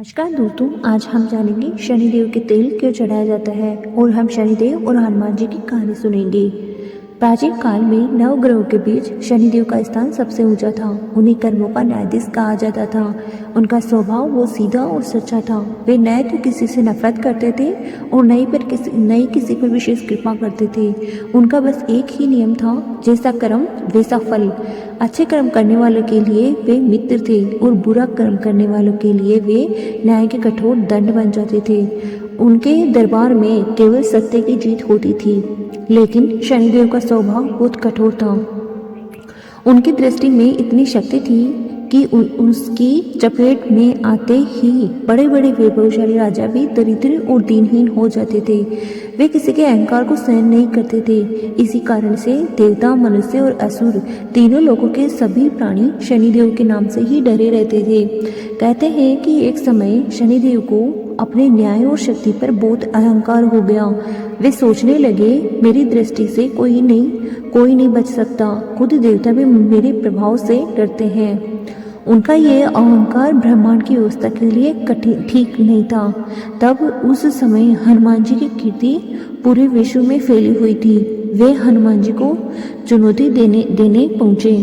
नमस्कार दोस्तों, आज हम जानेंगे शनिदेव के तेल क्यों चढ़ाया जाता है और हम शनिदेव और हनुमान जी की कहानी सुनेंगे। प्राचीन काल में नवग्रहों के बीच शनिदेव का स्थान सबसे ऊंचा था। उन्हें कर्मों का न्यायाधीश कहा जाता था। उनका स्वभाव वो सीधा और सच्चा था। वे न तो किसी से नफरत करते थे और न ही किसी पर विशेष कृपा करते थे। उनका बस एक ही नियम था, जैसा कर्म वैसा फल। अच्छे कर्म करने वालों के लिए वे मित्र थे और बुरा कर्म करने वालों के लिए वे न्याय के कठोर दंड बन जाते थे। उनके दरबार में केवल सत्य की जीत होती थी, लेकिन शनिदेव का स्वभाव बहुत कठोर था। उनकी दृष्टि में इतनी शक्ति थी कि उसकी चपेट में आते ही बड़े बड़े वैभवशाली राजा भी दरिद्र और दीनहीन हो जाते थे। वे किसी के अहंकार को सहन नहीं करते थे। इसी कारण से देवता, मनुष्य और असुर तीनों लोगों के सभी प्राणी शनिदेव के नाम से ही डरे रहते थे। कहते हैं कि एक समय शनिदेव को अपने न्याय और शक्ति पर बहुत अहंकार हो गया। वे सोचने लगे, मेरी दृष्टि से कोई नहीं बच सकता। खुद देवता भी मेरे प्रभाव से डरते हैं। उनका ये अहंकार ब्रह्मांड की व्यवस्था के लिए ठीक नहीं था। तब उस समय हनुमान जी की कीर्ति पूरे विश्व में फैली हुई थी। वे हनुमान जी को चुनौती देने पहुंचे।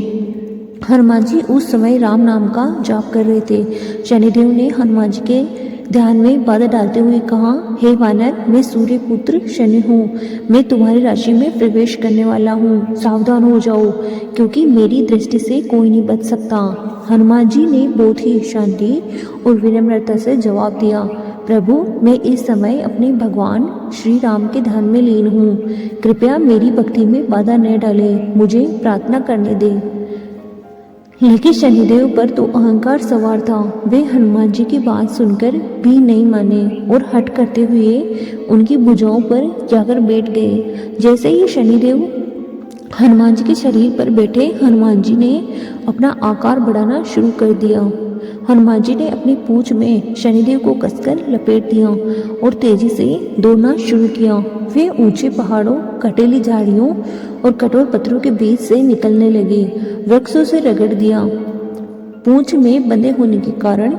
हनुमान जी उस समय राम नाम का जाप कर रहे थे। शनिदेव ने हनुमान जी के ध्यान में बाधा डालते हुए कहा, हे वानर, मैं सूर्य पुत्र शनि हूँ। मैं तुम्हारी राशि में प्रवेश करने वाला हूँ। सावधान हो जाओ, क्योंकि मेरी दृष्टि से कोई नहीं बच सकता। हनुमान जी ने बहुत ही शांति और विनम्रता से जवाब दिया, प्रभु, मैं इस समय अपने भगवान श्री राम के ध्यान में लीन हूँ। कृपया मेरी भक्ति में बाधा न डालें, मुझे प्रार्थना करने दें। लेकिन शनिदेव पर तो अहंकार सवार था। वे हनुमान जी की बात सुनकर भी नहीं माने और हट करते हुए उनकी भुजाओं पर जाकर बैठ गए। जैसे ही शनिदेव हनुमान जी के शरीर पर बैठे, हनुमान जी ने अपना आकार बढ़ाना शुरू कर दिया। हनुमान जी ने अपनी पूंछ में शनिदेव को कसकर लपेट दिया और तेजी से दौड़ना शुरू किया। वे ऊंचे पहाड़ों, कटीली झाड़ियों और कठोर पत्थरों के बीच से निकलने लगे। वृक्षों से रगड़ दिया। पूंछ में बंधे होने के कारण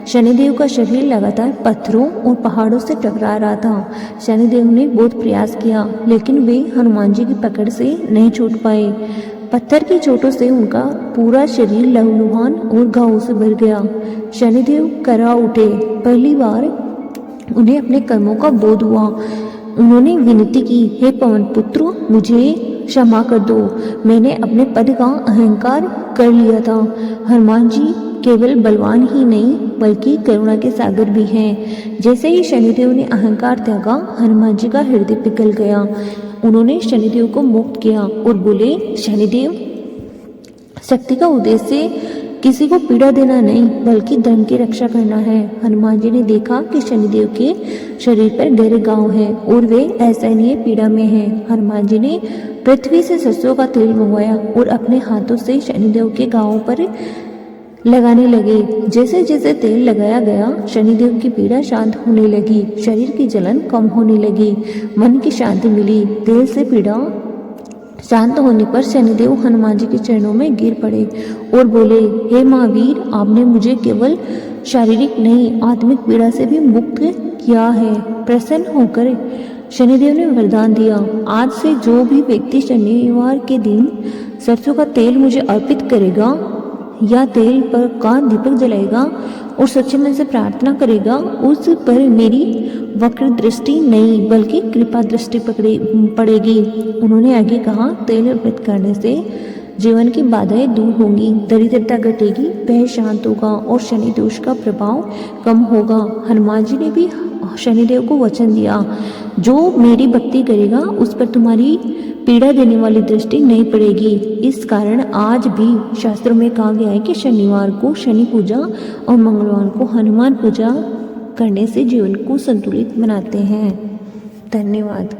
शनिदेव का शरीर लगातार पत्थरों और पहाड़ों से टकरा रहा था। शनिदेव ने बहुत प्रयास किया, लेकिन वे हनुमान जी की पकड़ से नहीं छूट पाए। पत्थर की चोटों से उनका पूरा शरीर लहूलुहान और घावों से भर गया। शनिदेव करा उठे। पहली बार उन्हें अपने कर्मों का बोध हुआ। उन्होंने विनती की, हे पवन पुत्र, मुझे क्षमा कर दो। मैंने अपने पद का अहंकार कर लिया था। हनुमान जी केवल बलवान ही नहीं, बल्कि करुणा के सागर भी हैं। जैसे ही शनिदेव ने अहंकार त्यागा, हनुमान जी का हृदय पिघल गया। उन्होंने शनिदेव को मुक्त किया और बोले, शनिदेव, शक्ति का उद्देश्य किसी को पीड़ा देना नहीं, बल्कि धर्म की रक्षा करना है। हनुमान जी ने देखा कि शनिदेव के शरीर पर गहरे घाव हैं और वे असहनीय पीड़ा में हैं। हनुमान जी ने पृथ्वी से सरसों का तेल मंगवाया और अपने हाथों से शनिदेव के घावों पर लगाने लगे। जैसे जैसे तेल लगाया गया, शनिदेव की पीड़ा शांत होने लगी। शरीर की जलन कम होने लगी। मन की शांति मिली। तेल से पीड़ा शांत होने पर शनिदेव हनुमान जी के चरणों में गिर पड़े और बोले, हे महावीर, आपने मुझे केवल शारीरिक नहीं, आत्मिक पीड़ा से भी मुक्त किया है। प्रसन्न होकर शनिदेव ने वरदान दिया, आज से जो भी व्यक्ति शनिवार के दिन सरसों का तेल मुझे अर्पित करेगा या तेल पर का दीपक जलाएगा और सच्चे मन से प्रार्थना करेगा, उस पर मेरी वक्र दृष्टि नहीं, बल्कि कृपा दृष्टि पड़ेगी। उन्होंने आगे कहा, तेल अर्पित करने से जीवन की बाधाएं दूर होंगी, दरिद्रता घटेगी, भय शांत होगा और शनि दोष का प्रभाव कम होगा। हनुमान जी ने भी शनिदेव को वचन दिया, जो मेरी भक्ति करेगा उस पर तुम्हारी पीड़ा देने वाली दृष्टि नहीं पड़ेगी। इस कारण आज भी शास्त्रों में कहा गया है कि शनिवार को शनि पूजा और मंगलवार को हनुमान पूजा करने से जीवन को संतुलित बनाते हैं। धन्यवाद।